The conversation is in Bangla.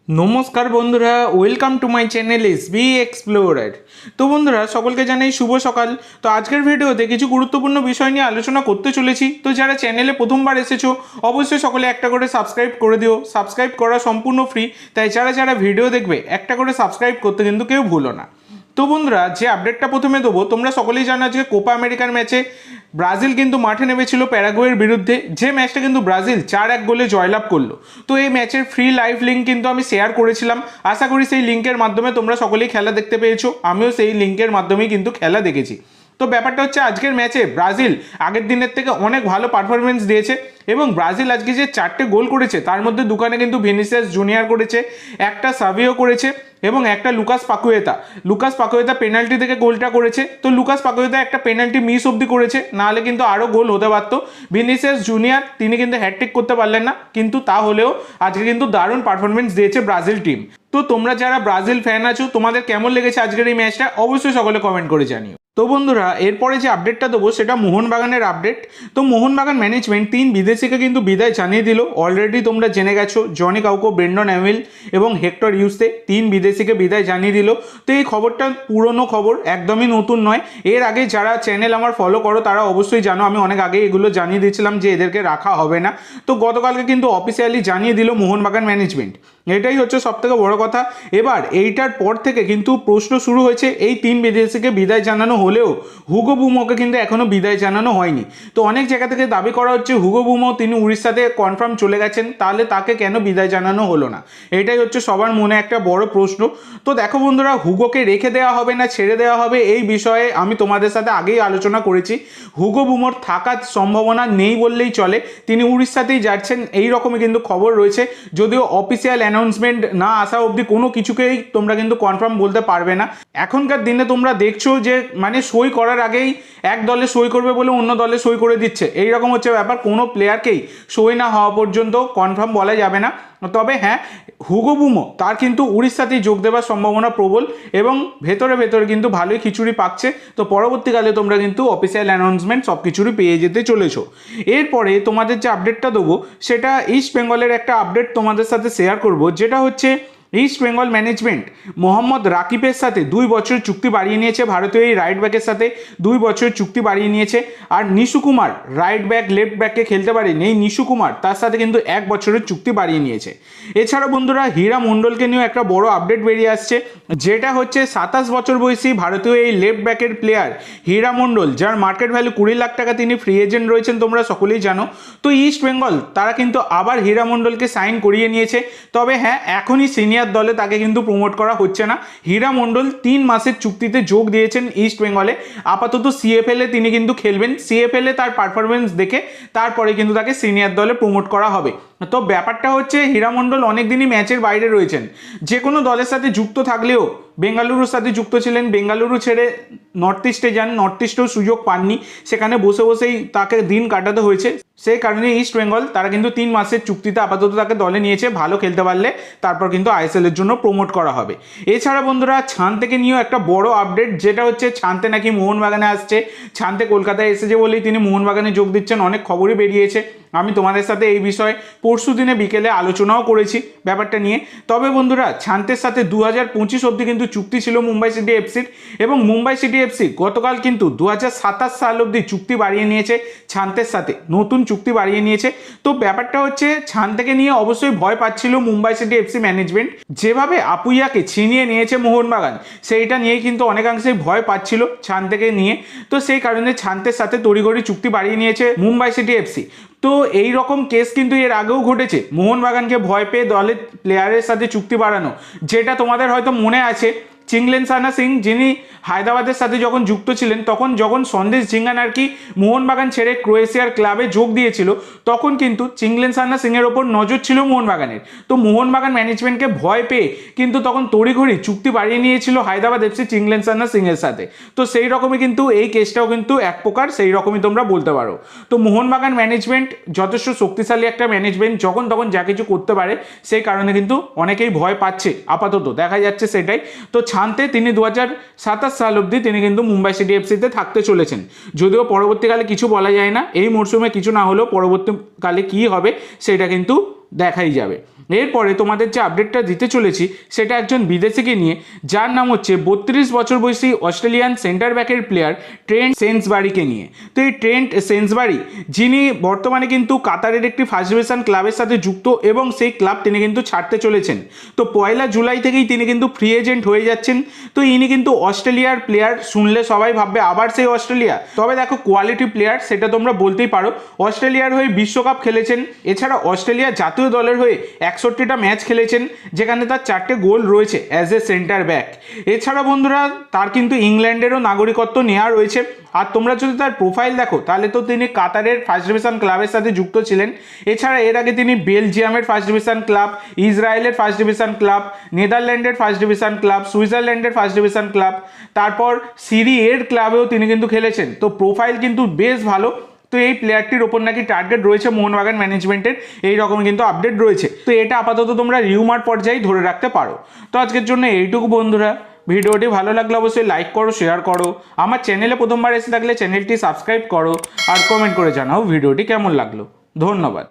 নমস্কার বন্ধুরা, welcome to my channel SB explorer. তো বন্ধুরা, সকলকে জানাই শুভ সকাল। তো আজকের ভিডিওতে কিছু গুরুত্বপূর্ণ বিষয় নিয়ে আলোচনা করতে চলেছি। তো যারা চ্যানেলে প্রথমবার এসেছো অবশ্যই সকলে একটা করে সাবস্ক্রাইব করে দিও। সাবস্ক্রাইব করা সম্পূর্ণ ফ্রি, তাই যারা ভিডিও দেখবে একটা করে সাবস্ক্রাইব করতে কিন্তু কেউ ভুলো না। তো বন্ধুরা, যে আপডেটটা প্রথমে দেবো, তোমরা সকলেই জানো যে কোপা আমেরিকার ম্যাচে ব্রাজিল কিন্তু মাঠে নেমেছিল প্যারাগুয়ের বিরুদ্ধে, যে ম্যাচটা কিন্তু ব্রাজিল 4-1 গোলে জয়লাভ করলো। তো এই ম্যাচের ফ্রি লাইভ লিঙ্ক কিন্তু আমি শেয়ার করেছিলাম। আশা করি সেই লিঙ্কের মাধ্যমে তোমরা সকলেই খেলা দেখতে পেয়েছো। আমিও সেই লিঙ্কের মাধ্যমেই কিন্তু খেলা দেখেছি। তো ব্যাপারটা হচ্ছে, আজকের ম্যাচে ব্রাজিল আগের দিনের থেকে অনেক ভালো পারফরমেন্স দিয়েছে এবং ব্রাজিল আজকে যে 4টে গোল করেছে তার মধ্যে দুখানে কিন্তু ভিনিসিয়াস জুনিয়র করেছে, একটা সাভিও করেছে এবং একটা লুকাস পাকুয়েতা পেনাল্টি থেকে গোলটা করেছে। তো লুকাস পাকুয়েতা একটা পেনাল্টি মিস অবধি করেছে, নাহলে কিন্তু আরও গোল হতে পারতো। ভিনিসিয়াস জুনিয়র তিনি কিন্তু হ্যাটট্রিক করতে পারলেন না, কিন্তু তা হলেও আজকে কিন্তু দারুণ পারফরমেন্স দিয়েছে ব্রাজিল টিম। তো তোমরা যারা ব্রাজিল ফ্যান আছো, তোমাদের কেমন লেগেছে আজকের এই ম্যাচটা অবশ্যই সকলে কমেন্ট করে জানিও। তো বন্ধুরা, এরপরে যে আপডেটটা দেবো সেটা মোহনবাগানের আপডেট। তো মোহনবাগান ম্যানেজমেন্ট 3 বিদেশিকে কিন্তু বিদায় জানিয়ে দিল। অলরেডি তোমরা জেনে গেছো, জনি কাউকো, ব্রেন্ডন অ্যামিল এবং হেক্টর ইউসে 3 বিদেশিকে বিদায় জানিয়ে দিল। তো এই খবরটা পুরনো খবর, একদমই নতুন নয়। এর আগে যারা চ্যানেল আমার ফলো করো তারা অবশ্যই জানো, আমি অনেক আগে এগুলো জানিয়ে দিয়েছিলাম যে এদেরকে রাখা হবে না। তো গতকালকে কিন্তু অফিসিয়ালি জানিয়ে দিল মোহনবাগান ম্যানেজমেন্ট। এটাই হচ্ছে সবথেকে বড় কথা। এবার এইটার পর থেকে কিন্তু প্রশ্ন শুরু হয়েছে, এই 3 বিদেশিকে বিদায় জানানো হলেও হুগো বুমোকে কিন্তু এখনও বিদায় জানানো হয়নি। তো অনেক জায়গা থেকে দাবি করা হচ্ছে হুগো বুমো তিনি উড়িষ্যাতে কনফার্ম চলে গেছেন, তাহলে তাকে কেন বিদায় জানানো হলো না? এটাই হচ্ছে সবার মনে একটা বড় প্রশ্ন। তো দেখো বন্ধুরা, হুগোকে রেখে দেওয়া হবে না ছেড়ে দেওয়া হবে এই বিষয়ে আমি তোমাদের সাথে আগেই আলোচনা করেছি। হুগো বুমোর থাকার সম্ভাবনা নেই বললেই চলে, তিনি উড়িষ্যাতেই যাচ্ছেন এই রকমই কিন্তু খবর রয়েছে। যদিও অফিসিয়াল অ্যানাউন্সমেন্ট না আসা অবধি কোনো কিছুকেই তোমরা কিন্তু কনফার্ম বলতে পারবে না। এখনকার দিনে তোমরা দেখছো যে মানে সই করার আগেই এক দলে সই করবে বলে অন্য দলে সই করে দিচ্ছে, এইরকম হচ্ছে ব্যাপার। কোনো প্লেয়ারকেই সই না হওয়া পর্যন্ত কনফার্ম বলা যাবে না। তবে হ্যাঁ, হুগো বুমো তার কিন্তু উড়িষ্যাতেই যোগ দেওয়ার সম্ভাবনা প্রবল এবং ভেতরে কিন্তু ভালোই খিচুড়ি পাচ্ছে। তো পরবর্তীকালে তোমরা কিন্তু অফিসিয়াল অ্যানাউন্সমেন্ট সব কিছুরই পেয়ে যেতে চলেছো। এরপরে তোমাদের যে আপডেটটা দেবো সেটা ইস্ট বেঙ্গলের একটা আপডেট তোমাদের সাথে শেয়ার করব, যেটা হচ্ছে ইস্ট বেঙ্গল ম্যানেজমেন্ট মোহাম্মদ রাকিবের সাথে 2 বছরের চুক্তি বাড়িয়ে নিয়েছে। ভারতীয় এই রাইট ব্যাকের সাথে 2 বছরের চুক্তি বাড়িয়ে নিয়েছে। আর Nishu Kumar, right back left ব্যাককে খেলতে পারেন এই নিশু কুমার, তার সাথে কিন্তু 1 বছরের চুক্তি বাড়িয়ে নিয়েছে। এছাড়া বন্ধুরা, হীরা মণ্ডলকে নিয়েও একটা বড় আপডেট বেরিয়ে আসছে, যেটা হচ্ছে 27 বছর বয়সী ভারতীয় এই লেফট ব্যাকের প্লেয়ার হীরা মণ্ডল, যার মার্কেট ভ্যালু 20 লাখ টাকা, তিনি ফ্রি এজেন্ট রয়েছেন, তোমরা সকলেই জানো। তো ইস্ট বেঙ্গল তারা কিন্তু আবার হীরা মণ্ডলকে সাইন করিয়ে নিয়েছে। তবে হ্যাঁ, এখনই সিনিয়র দলে তাকে কিন্তু প্রমোট করা হচ্ছে না। হীরা মণ্ডল 3 মাসের চুক্তিতে যোগ দিয়েছেন ইস্ট বেঙ্গলে। আপাতত সিএফএল এ তিনি কিন্তু খেলবেন। সিএফএল এ তার পারফরমেন্স দেখে তারপরে কিন্তু তাকে সিনিয়র দলে প্রমোট করা হবে। তো ব্যাপারটা হচ্ছে, হীরা মণ্ডল অনেকদিনই ম্যাচের বাইরে রয়েছেন। যে কোনো দলের সাথে যুক্ত থাকলেও বেঙ্গালুরুর সাথে যুক্ত ছিলেন, বেঙ্গালুরু ছেড়ে নর্থ ইস্টে যান, নর্থ ইস্টেও সুযোগ পাননি, সেখানে বসেই তাকে দিন কাটাতে হয়েছে। সেই কারণে ইস্ট বেঙ্গল তারা কিন্তু 3 মাসের চুক্তিতে আপাতত তাকে দলে নিয়েছে। ভালো খেলতে পারলে তারপর কিন্তু আইএসএল এর জন্য প্রমোট করা হবে। এছাড়া বন্ধুরা, ছানতে নিয়েও একটা বড় আপডেট, যেটা হচ্ছে ছানতে নাকি মোহনবাগানে আসছে। ছানতে কলকাতায় এসেছে বলেই তিনি মোহনবাগানে যোগ দিচ্ছেন, অনেক খবরই বেরিয়েছে। আমি তোমাদের সাথে এই বিষয়ে পরশু দিনে বিকেলে আলোচনাও করেছি ব্যাপারটা নিয়ে। তবে বন্ধুরা, ছান্তের সাথে 2025 অবধি কিন্তু চুক্তি ছিল মুম্বাই সিটি এফসির, এবং মুম্বাই সিটি এফসি গতকাল কিন্তু 2027 সাল অবধি চুক্তি বাড়িয়ে নিয়েছে ছান্তের সাথে, নতুন চুক্তি বাড়িয়ে নিয়েছে। তো ব্যাপারটা হচ্ছে, ছান্তেকে নিয়ে অবশ্যই ভয় পাচ্ছিল মুম্বাই সিটি এফসি ম্যানেজমেন্ট, যেভাবে আপুইয়াকে ছিনিয়ে নিয়েছে মোহনবাগান, সেইটা নিয়েই কিন্তু অনেকাংশেই ভয় পাচ্ছিল ছান্তেকে নিয়ে। তো সেই কারণে ছান্তের সাথে তড়িঘড়ি চুক্তি বাড়িয়ে নিয়েছে মুম্বাই সিটি এফসি। তো এই রকম কেস কিন্তু এর আগেও ঘটেছে, মোহনবাগানকে ভয় পেয়ে দলের প্লেয়ারের সাথে চুক্তি বাড়ানো, যেটা তোমাদের হয়তো মনে আছে। চিংলেনসানা সিং, যিনি হায়দ্রাবাদের সাথে যখন যুক্ত ছিলেন, তখন যখন সন্দেশ ঝিঙ্গান আর কি মোহনবাগান ছেড়ে ক্রোয়েশিয়ার ক্লাবে যোগ দিয়েছিল, তখন কিন্তু চিংলেনসানা সিংয়ের ওপর নজর ছিল মোহনবাগানের। তো মোহনবাগান ম্যানেজমেন্টকে ভয় পেয়ে কিন্তু তখন তড়িঘড়ি চুক্তি বাড়িয়ে নিয়েছিল হায়দ্রাবাদ এফসি চিংলেনসানা সিংয়ের সাথে। তো সেই রকমই কিন্তু এই কেসটাও কিন্তু এক প্রকার সেই রকমই তোমরা বলতে পারো। তো মোহনবাগান ম্যানেজমেন্ট যথেষ্ট শক্তিশালী একটা ম্যানেজমেন্ট, যখন তখন যা কিছু করতে পারে, সেই কারণে কিন্তু অনেকেই ভয় পাচ্ছে, আপাতত দেখা যাচ্ছে সেটাই। তো ছানতে তিনি 2027 সাল অবধি তিনি কিন্তু মুম্বাই সিটি এফসিতে থাকতে চলেছেন। যদিও পরবর্তীকালে কিছু বলা যায় না, এই মরশুমে কিছু না হলেও পরবর্তীকালে কি হবে সেটা কিন্তু দেখাই যাবে। এরপরে তোমাদের যে আপডেটটা দিতে চলেছি সেটা একজন বিদেশিকে নিয়ে, যার নাম হচ্ছে 32 বছর বয়সী অস্ট্রেলিয়ান সেন্টার ব্যাকের প্লেয়ার ট্রেন্ট সেন্সবারিকে নিয়ে। তো এই ট্রেন্ট সেন্সবারি, যিনি বর্তমানে কিন্তু কাতারের একটি ফার্স্ট ডিভিশন ক্লাবের সাথে যুক্ত এবং সেই ক্লাব তিনি কিন্তু ছাড়তে চলেছেন। তো 1 জুলাই থেকেই তিনি কিন্তু ফ্রি এজেন্ট হয়ে যাচ্ছেন। তো ইনি কিন্তু অস্ট্রেলিয়ার প্লেয়ার, শুনলে সবাই ভাববে আবার সেই অস্ট্রেলিয়া, তবে দেখো কোয়ালিটি প্লেয়ার সেটা তোমরা বলতেই পারো। অস্ট্রেলিয়ার হয়ে বিশ্বকাপ খেলেছেন, এছাড়া অস্ট্রেলিয়া জাতীয় দলের হয়ে 61টা ম্যাচ খেলেছেন, যেখানে তার 4টে গোল রয়েছে অ্যাজ এ সেন্টার ব্যাক। এছাড়া বন্ধুরা তার কিন্তু ইংল্যান্ডেরও নাগরিকত্ব নেওয়া রয়েছে। আর তোমরা যদি তার প্রোফাইল দেখো তাহলে তো তিনি কাতারের ফার্স্ট ডিভিশন ক্লাবের সাথে যুক্ত ছিলেন। এছাড়া এর আগে তিনি বেলজিয়ামের ফার্স্ট ডিভিশন ক্লাব, ইসরায়েলের ফার্স্ট ডিভিশন ক্লাব, নেদারল্যান্ডের ফার্স্ট ডিভিশন ক্লাব, সুইজারল্যান্ডের ফার্স্ট ডিভিশন ক্লাব, তারপর সিরি এর ক্লাবেও তিনি কিন্তু খেলেছেন। তো প্রোফাইল কিন্তু বেশ ভালো। তো এই প্লেয়ারটির ওপর নাকি টার্গেট রয়েছে মোহনবাগান ম্যানেজমেন্টের, এই রকম কিন্তু আপডেট রয়েছে। তো এটা আপাতত তোমরা রিউমার পর্যায়ে ধরে রাখতে পারো। তো আজকের জন্য এইটুকু বন্ধুরা, ভিডিওটি ভালো লাগলে অবশ্যই লাইক করো, শেয়ার করো, আমার চ্যানেলে প্রথমবার এসে থাকলে চ্যানেলটি সাবস্ক্রাইব করো, আর কমেন্ট করে জানাও ভিডিওটি কেমন লাগলো। ধন্যবাদ।